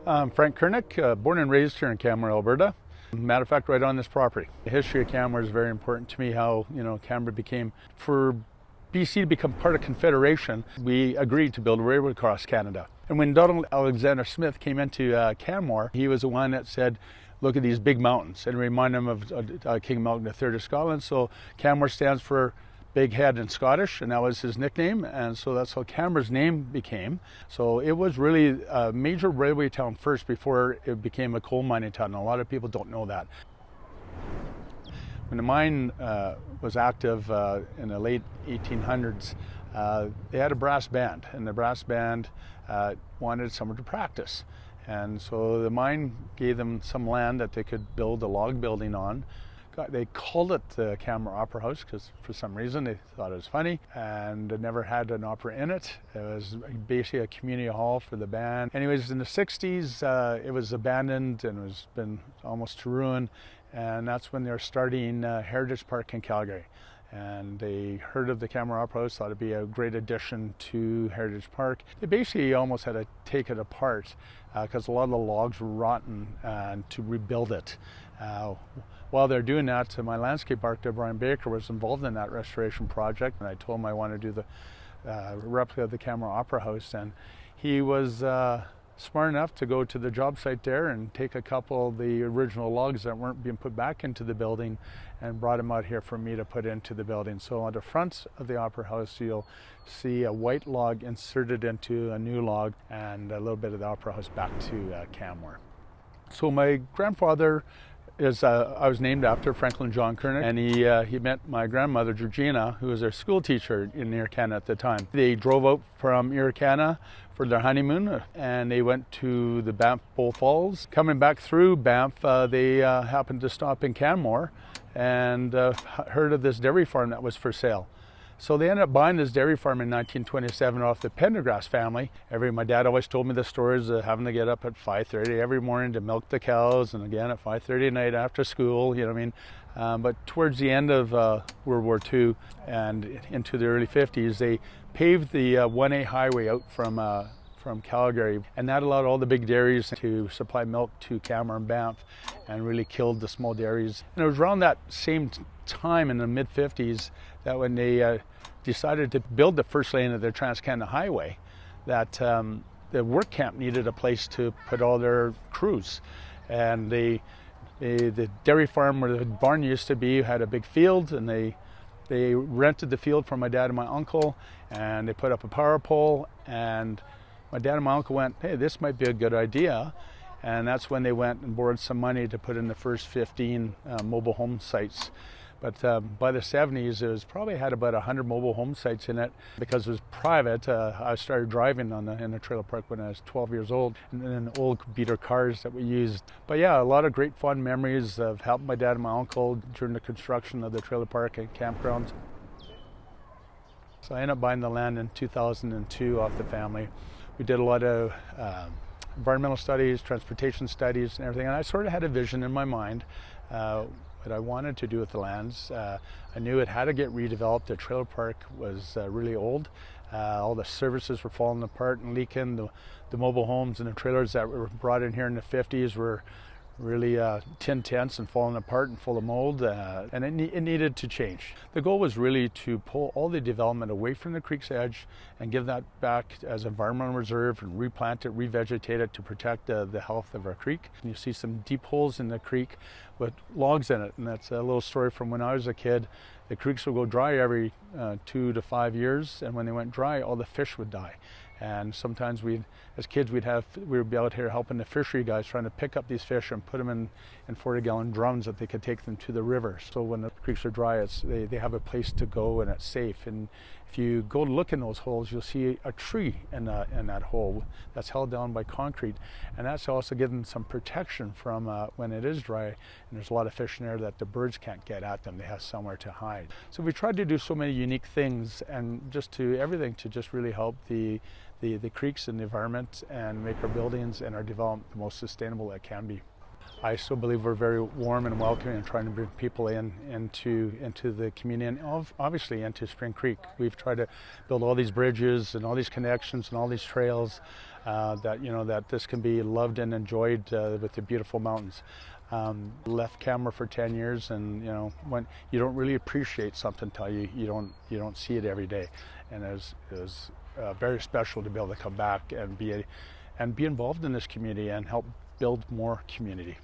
I'm Frank Kernick, born and raised here in Canmore, Alberta. Matter of fact, right on this property. The history of Canmore is very important to me. How Canmore became, for BC to become part of Confederation, we agreed to build a railroad across Canada. And when Donald Alexander Smith came into Canmore, he was the one that said, "Look at these big mountains," and remind him of King Malcolm III of Scotland. So Canmore stands for Big Head in Scottish, and that was his nickname, and so that's how Canmore's name became. So it was really a major railway town first before it became a coal mining town, and a lot of people don't know that. When the mine was active in the late 1800s, they had a brass band, and the brass band wanted somewhere to practice. And so the mine gave them some land that they could build a log building on. They called it the Canmore Opera House because for some reason they thought it was funny, and it never had an opera in it. It was basically a community hall for the band. Anyways, in the 60s it was abandoned and it was been almost to ruin, and that's when they were starting Heritage Park in Calgary. And they heard of the Canmore Opera House, thought it'd be a great addition to Heritage Park. They basically almost had to take it apart because a lot of the logs were rotten to rebuild it. While they're doing that, my landscape architect, Brian Baker, was involved in that restoration project, and I told him I wanted to do the replica of the Canmore Opera House, and he was smart enough to go to the job site there and take a couple of the original logs that weren't being put back into the building and brought them out here for me to put into the building. So on the front of the Opera House, you'll see a white log inserted into a new log and a little bit of the Opera House back to Canmore. So my grandfather I was named after Franklin John Kernick, and he met my grandmother Georgina, who was their school teacher in Irricana at the time. They drove out from Irricana for their honeymoon, and they went to the Banff Bowl Falls. Coming back through Banff, they happened to stop in Canmore and heard of this dairy farm that was for sale. So they ended up buying this dairy farm in 1927 off the Pendergrass family. My dad always told me the stories of having to get up at 5:30 every morning to milk the cows, and again at 5:30 at night after school, you know what I mean? But towards the end of World War II and into the early 50s, they paved the 1A highway out from Calgary, and that allowed all the big dairies to supply milk to Canmore and Banff and really killed the small dairies. And it was around that same time in the mid-50s that when they decided to build the first lane of the Trans-Canada Highway, that the work camp needed a place to put all their crews. And the dairy farm where the barn used to be had a big field, and they rented the field from my dad and my uncle, and they put up a power pole, and my dad and my uncle went, "Hey, this might be a good idea." And that's when they went and borrowed some money to put in the first 15 mobile home sites. But by the 70s, it was probably had about 100 mobile home sites in it because it was private. I started driving in the trailer park when I was 12 years old, and then old beater cars that we used. But yeah, a lot of great fun memories of helping my dad and my uncle during the construction of the trailer park and campgrounds. So I ended up buying the land in 2002 off the family. We did a lot of environmental studies, transportation studies, and everything, and I sort of had a vision in my mind what I wanted to do with the lands. I knew it had to get redeveloped. The trailer park was really old. All the services were falling apart and leaking. The mobile homes and the trailers that were brought in here in the 50s were really tin tents and falling apart and full of mold, and it needed to change. The goal was really to pull all the development away from the creek's edge and give that back as environmental reserve and replant it, revegetate it to protect the health of our creek. And you see some deep holes in the creek with logs in it, and that's a little story from when I was a kid. The creeks would go dry every 2 to 5 years, and when they went dry, all the fish would die. And sometimes as kids, we would be out here helping the fishery guys trying to pick up these fish and put them in 40-gallon drums that they could take them to the river. So when the creeks are dry, they have a place to go and it's safe. And if you go look in those holes, you'll see a tree in that hole that's held down by concrete. And that's also given some protection from when it is dry and there's a lot of fish in there that the birds can't get at them. They have somewhere to hide. So we tried to do so many unique things and everything to just really help the creeks and the environment and make our buildings and our development the most sustainable it can be. I still believe we're very warm and welcoming and trying to bring people into the community, and obviously into Spring Creek. We've tried to build all these bridges and all these connections and all these trails that this can be loved and enjoyed with the beautiful mountains. Left Canmore for 10 years, and when you don't really appreciate something until you don't see it every day, and it was very special to be able to come back and be involved in this community and help build more community.